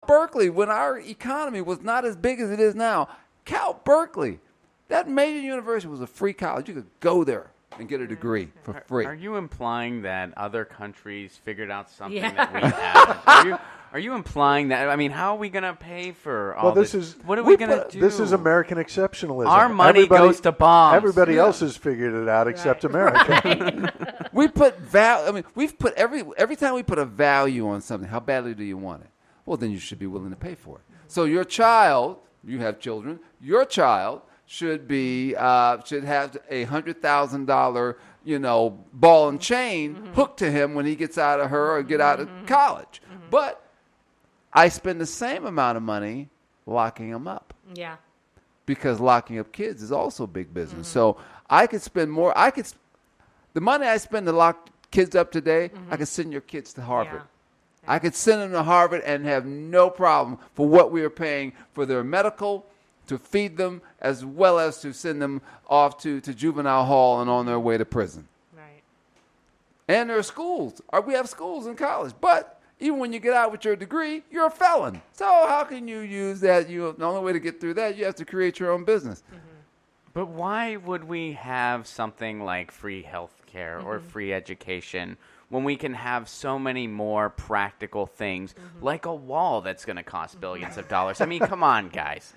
Berkeley, when our economy was not as big as it is now, Cal Berkeley, that major university was a free college. You could go there and get a degree for free. Are you implying that other countries figured out something that we haven't? Are you implying that? I mean, how are we going to pay for all this? What are we going to do? This is American exceptional. Our money goes to bombs. Everybody else has figured it out except America. We put we've put every time we put a value on something, how badly do you want it? Well, then you should be willing to pay for it. So your child, you have children, your child should have a $100,000, ball and chain hooked to him when he gets out of her or get out of college. But I spend the same amount of money locking them up. Yeah. Because locking up kids is also big business. So I could spend more. The money I spend to lock kids up today, I could send your kids to Harvard. Yeah. I could send them to Harvard and have no problem for what we are paying for their medical, to feed them, as well as to send them off to juvenile hall and on their way to prison. Right. And there are schools. We have schools in college. But even when you get out with your degree, you're a felon. So how can you use that? The only way to get through that, you have to create your own business. But why would we have something like free health care or free education when we can have so many more practical things like a wall that's going to cost billions of dollars? I mean, come on, guys.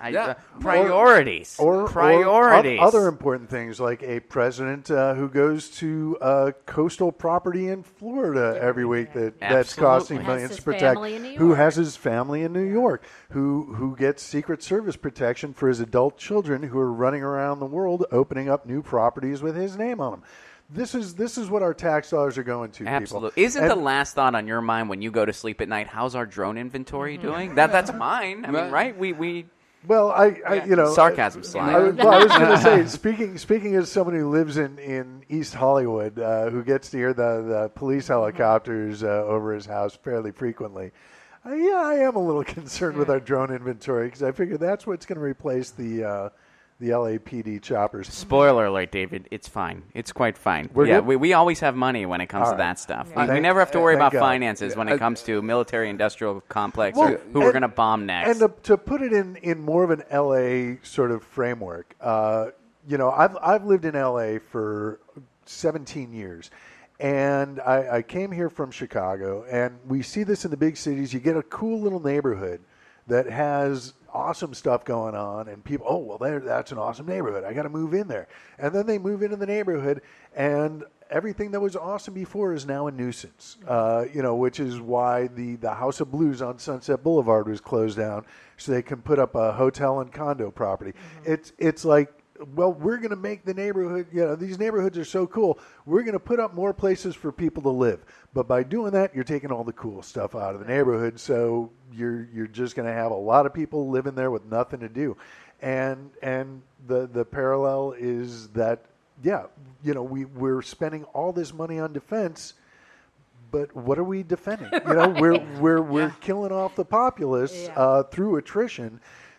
Priorities. Priorities. Or other important things like a president who goes to coastal property in Florida every week that's costing millions to protect, who has his family in New York, who gets Secret Service protection for his adult children who are running around the world opening up new properties with his name on them. This is what our tax dollars are going to. Absolutely. People. Isn't the last thought on your mind when you go to sleep at night, how's our drone inventory doing? That's mine. I mean, right? We Well, sarcasm slide. I was going to say, speaking as someone who lives in East Hollywood, who gets to hear the police helicopters over his house fairly frequently, I am a little concerned with our drone inventory because I figure that's what's going to replace the LAPD choppers. Spoiler alert, David. It's fine. It's quite fine. We always have money when it comes to that stuff. We never have to worry about finances when it comes to military-industrial complex or who we're going to bomb next. And to put it in more of an LA sort of framework, I've lived in LA for 17 years. And I came here from Chicago, and we see this in the big cities. You get a cool little neighborhood that has awesome stuff going on, and people, that's an awesome neighborhood. I got to move in there. And then they move into the neighborhood, and everything that was awesome before is now a nuisance, which is why the House of Blues on Sunset Boulevard was closed down so they can put up a hotel and condo property. It's like, well, we're going to make the neighborhood, these neighborhoods are so cool. We're going to put up more places for people to live. But by doing that, you're taking all the cool stuff out of the neighborhood. So you're just going to have a lot of people living there with nothing to do. And the parallel is that, we're spending all this money on defense, but what are we defending? We're killing off the populace through attrition.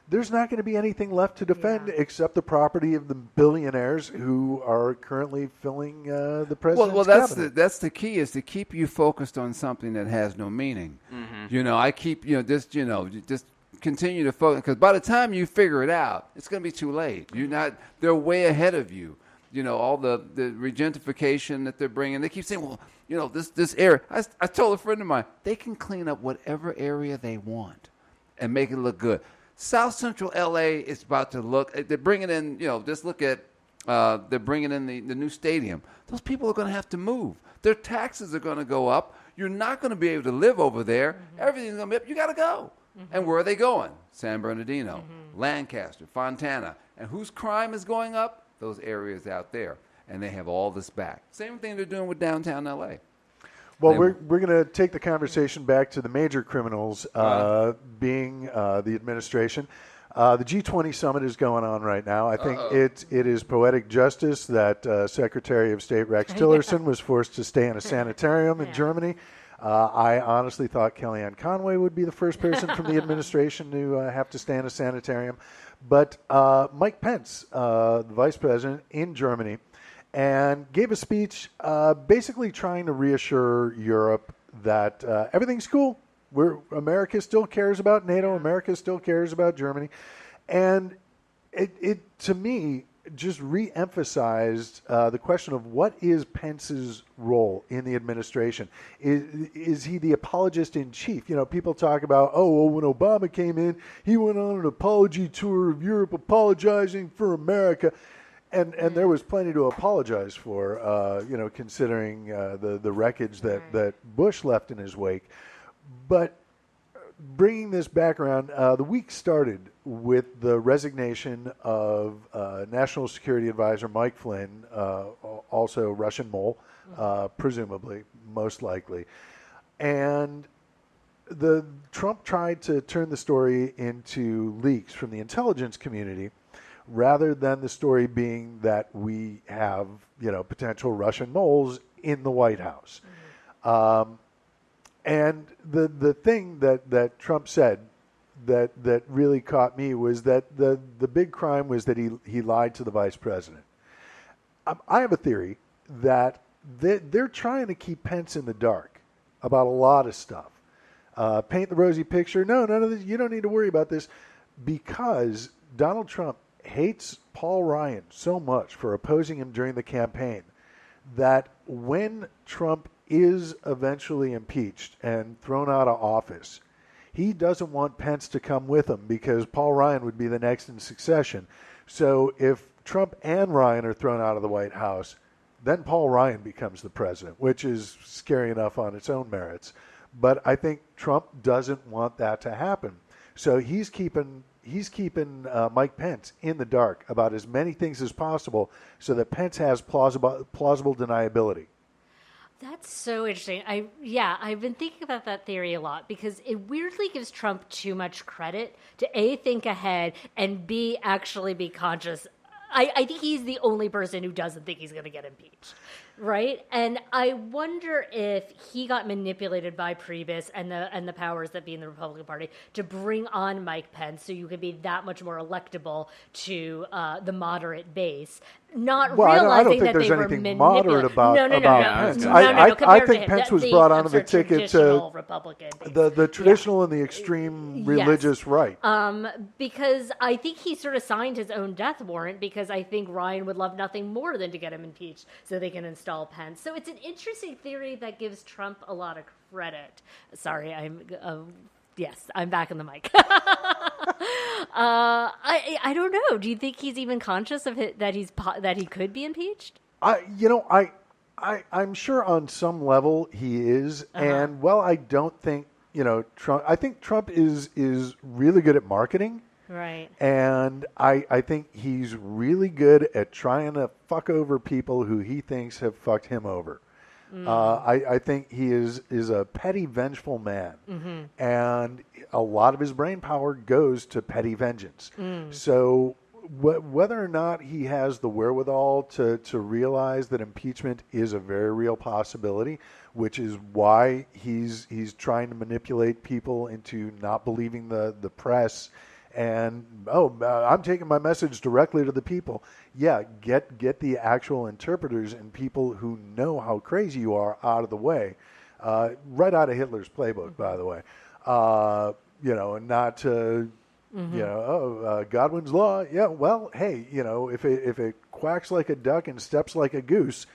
There's not going to be anything left to defend except the property of the billionaires who are currently filling the president's cabinet. That's the key, is to keep you focused on something that has no meaning. I keep just continue to focus, because by the time you figure it out, it's going to be too late. They're way ahead of you. All the regentification that they're bringing. They keep saying, this area. I told a friend of mine, they can clean up whatever area they want and make it look good. South Central LA is about to look. They're bringing in, just look at. They're bringing in the new stadium. Those people are going to have to move. Their taxes are going to go up. You're not going to be able to live over there. Everything's going to be up. You got to go. And where are they going? San Bernardino, Lancaster, Fontana. And whose crime is going up? Those areas out there. And they have all this back. Same thing they're doing with downtown LA. Well, we're going to take the conversation back to the major criminals, being the administration. The G20 summit is going on right now. I think it is poetic justice that Secretary of State Rex Tillerson was forced to stay in a sanitarium in Germany. I honestly thought Kellyanne Conway would be the first person from the administration to have to stay in a sanitarium. But Mike Pence, the vice president in Germany, and gave a speech basically trying to reassure Europe that everything's cool. America still cares about NATO. America still cares about Germany. And it to me, just re-emphasized the question of what is Pence's role in the administration. Is he the apologist in chief? People talk about, when Obama came in, he went on an apology tour of Europe apologizing for America. And there was plenty to apologize for, considering the wreckage that Bush left in his wake. But bringing this back around, the week started with the resignation of National Security Advisor Mike Flynn, also Russian mole, presumably, most likely. And Trump tried to turn the story into leaks from the intelligence community, rather than the story being that we have, potential Russian moles in the White House. And the thing that Trump said that really caught me was that the big crime was that he lied to the vice president. I have a theory that they're trying to keep Pence in the dark about a lot of stuff. Paint the rosy picture. No, none of this. You don't need to worry about this, because Donald Trump hates Paul Ryan so much for opposing him during the campaign that when Trump is eventually impeached and thrown out of office, he doesn't want Pence to come with him, because Paul Ryan would be the next in succession. So if Trump and Ryan are thrown out of the White House, then Paul Ryan becomes the president, which is scary enough on its own merits. But I think Trump doesn't want that to happen. So he's keeping Mike Pence in the dark about as many things as possible, so that Pence has plausible deniability. That's so interesting. I've been thinking about that theory a lot, because it weirdly gives Trump too much credit to A, think ahead, and B, actually be conscious. I think he's the only person who doesn't think he's going to get impeached, right? And I wonder if he got manipulated by Priebus and the powers that be in the Republican Party to bring on Mike Pence, so you could be that much more electable to the moderate base. Not realizing that they were manipulated. Moderate about Pence. I think Pence was brought onto the ticket to the traditional and the extreme religious right. Because I think he sort of signed his own death warrant, because I think Ryan would love nothing more than to get him impeached so they can install Pence. So it's an interesting theory that gives Trump a lot of credit. Sorry, I'm back in the mic. I don't know. Do you think he's even conscious of that he could be impeached? I'm sure on some level he is, and I don't think Trump. I think Trump is really good at marketing, right? And I think he's really good at trying to fuck over people who he thinks have fucked him over. I think he is a petty, vengeful man, and a lot of his brain power goes to petty vengeance. So whether or not he has the wherewithal to realize that impeachment is a very real possibility, which is why he's trying to manipulate people into not believing the press. And I'm taking my message directly to the people. Yeah, get the actual interpreters and people who know how crazy you are out of the way. Right out of Hitler's playbook, by the way. And not to Godwin's law. Yeah, well, hey, if it quacks like a duck and steps like a goose,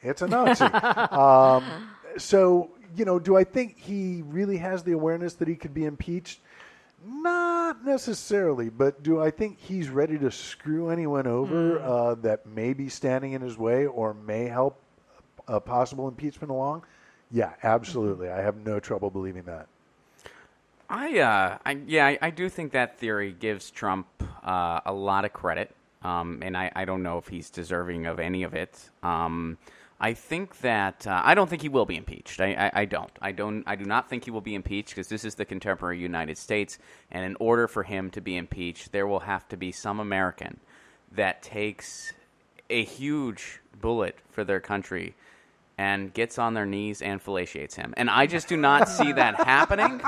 it's a Nazi. So do I think he really has the awareness that he could be impeached? Not necessarily, but do I think he's ready to screw anyone over that may be standing in his way or may help a possible impeachment along? Yeah, absolutely. I have no trouble believing that. I do think that theory gives Trump a lot of credit, and I don't know if he's deserving of any of it. I think that I don't think he will be impeached. I do not think he will be impeached, because this is the contemporary United States, and in order for him to be impeached, there will have to be some American that takes a huge bullet for their country and gets on their knees and fellaciates him. And I just do not see that happening.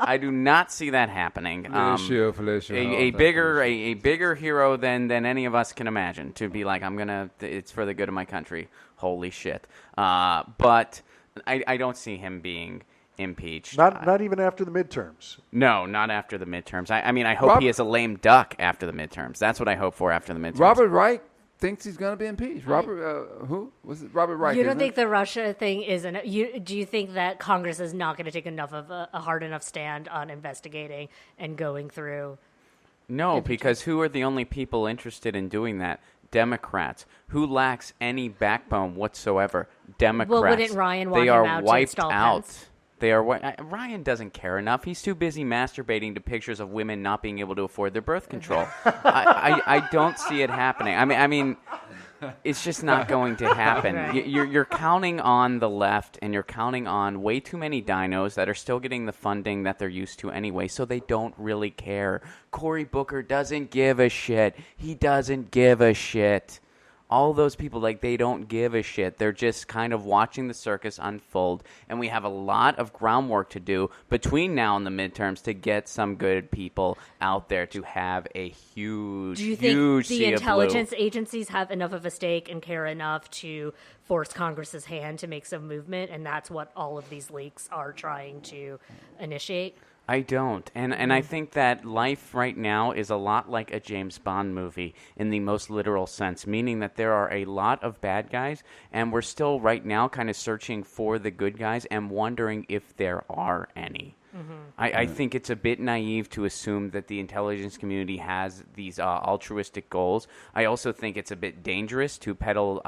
I do not see that happening. A bigger hero than any of us can imagine, to be like, it's for the good of my country. Holy shit. But I don't see him being impeached. Not even after the midterms. No, not after the midterms. I mean, I hope he is a lame duck after the midterms. That's what I hope for after the midterms. Robert Reich thinks he's going to be impeached. Who was it? Robert Reich. You don't think the Russia thing isn't? Do you think that Congress is not going to take enough of a hard enough stand on investigating and going through? No, because who are the only people interested in doing that? Democrats. Who lacks any backbone whatsoever? Democrats. Well, wouldn't Ryan want they him are out to wiped install out. Pence? They are. Ryan doesn't care enough. He's too busy masturbating to pictures of women not being able to afford their birth control. I don't see it happening. I mean, it's just not going to happen. Right. You're counting on the left, and you're counting on way too many dinos that are still getting the funding that they're used to anyway, so they don't really care. Cory Booker doesn't give a shit. He doesn't give a shit. All those people, they don't give a shit. They're just kind of watching the circus unfold, and we have a lot of groundwork to do between now and the midterms to get some good people out there to have a huge, Do you think huge the sea of intelligence blue. agencies have enough of a stake and care enough to force Congress's hand to make some movement, and that's what all of these leaks are trying to initiate? I don't. And I think that life right now is a lot like a James Bond movie in the most literal sense, meaning that there are a lot of bad guys, and we're still right now kind of searching for the good guys and wondering if there are any. Mm-hmm. I think it's a bit naive to assume that the intelligence community has these altruistic goals. I also think it's a bit dangerous to peddle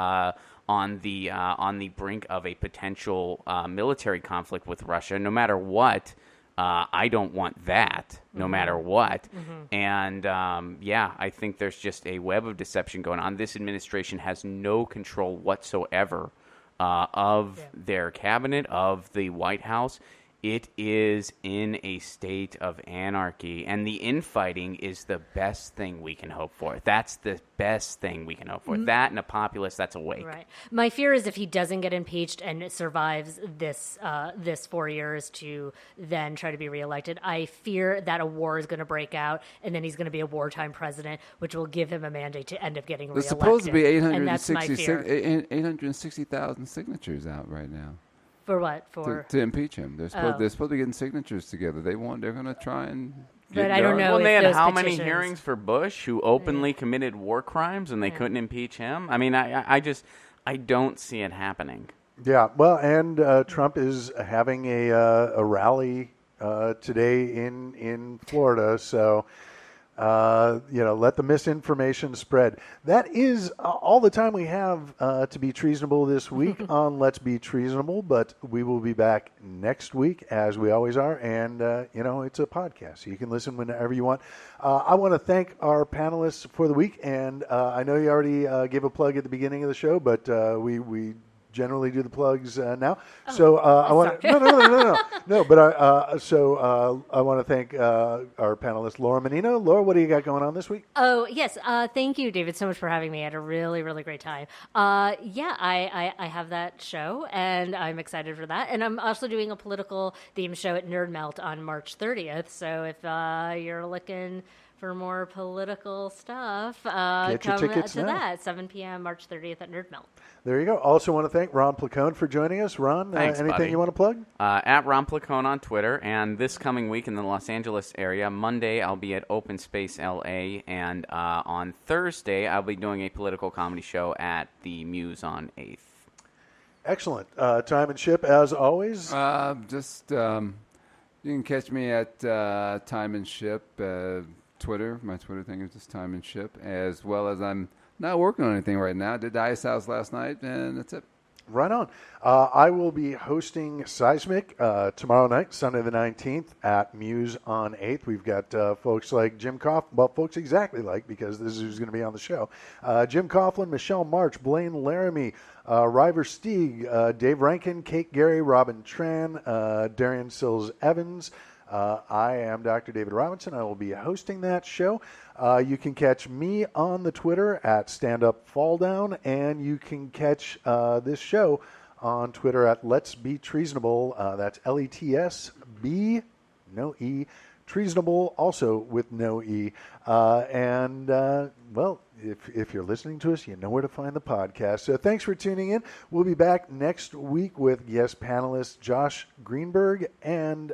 on the brink of a potential military conflict with Russia, no matter what. I don't want that, no matter what. Mm-hmm. And, I think there's just a web of deception going on. This administration has no control whatsoever of their cabinet, of the White House. It is in a state of anarchy, and the infighting is the best thing we can hope for. That's the best thing we can hope for. That and a populace that's awake. Right. My fear is if he doesn't get impeached and it survives this 4 years to then try to be reelected, I fear that a war is going to break out, and then he's going to be a wartime president, which will give him a mandate to end up getting There's reelected. supposed to be and that's my fear. 860,000 signatures out right now. For what? To impeach him. They're supposed to be getting signatures together. They're going to try and get But I don't know Well, if they had those how petitions- many hearings for Bush, who openly committed war crimes, and they couldn't impeach him? I mean, I don't see it happening. Yeah, well, and Trump is having a rally today in Florida, so let the misinformation spread. That is all the time we have to be treasonable this week on Let's Be Treasonable, but we will be back next week, as we always are, and, it's a podcast, so you can listen whenever you want. I want to thank our panelists for the week, and I know you already gave a plug at the beginning of the show, but we generally do the plugs now. So I want no. But I want to thank our panelist Laura Mannino. Laura, what do you got going on this week? Oh yes, thank you, David, so much for having me. I had a really, really great time. I have that show, and I'm excited for that. And I'm also doing a political themed show at Nerd Melt on March 30th. So if you're looking for more political stuff, Get your come tickets to now. that, 7 p.m. March 30th at Nerd Melt. There you go. Also want to thank Ron Placone for joining us. Ron, Thanks, anything buddy. you want to plug? At Ron Placone on Twitter, and this coming week in the Los Angeles area, Monday I'll be at Open Space LA, and on Thursday I'll be doing a political comedy show at the Muse on 8th. Excellent. Tymon Shipp, as always. You can catch me at Tymon Shipp, Twitter. My Twitter thing is just Tymon Shipp, as well as I'm not working on anything right now. Did the Ice House last night, and that's it. Right on. I will be hosting Seismic tomorrow night, Sunday the 19th, at Muse on 8th. We've got folks like Jim Coughlin, well, folks exactly like, because this is who's going to be on the show. Jim Coughlin, Michelle March, Blaine Laramie, River Steig, Dave Rankin, Kate Gary, Robin Tran, Darian Sills-Evans. I am Dr. David Robinson. I will be hosting that show. You can catch me on the Twitter at StandUpFallDown, and you can catch this show on Twitter at Let's Be Treasonable. That's LETSB, no E, Treasonable, also with no E. Well, if you're listening to us, you know where to find the podcast. So thanks for tuning in. We'll be back next week with guest panelists Josh Greenberg and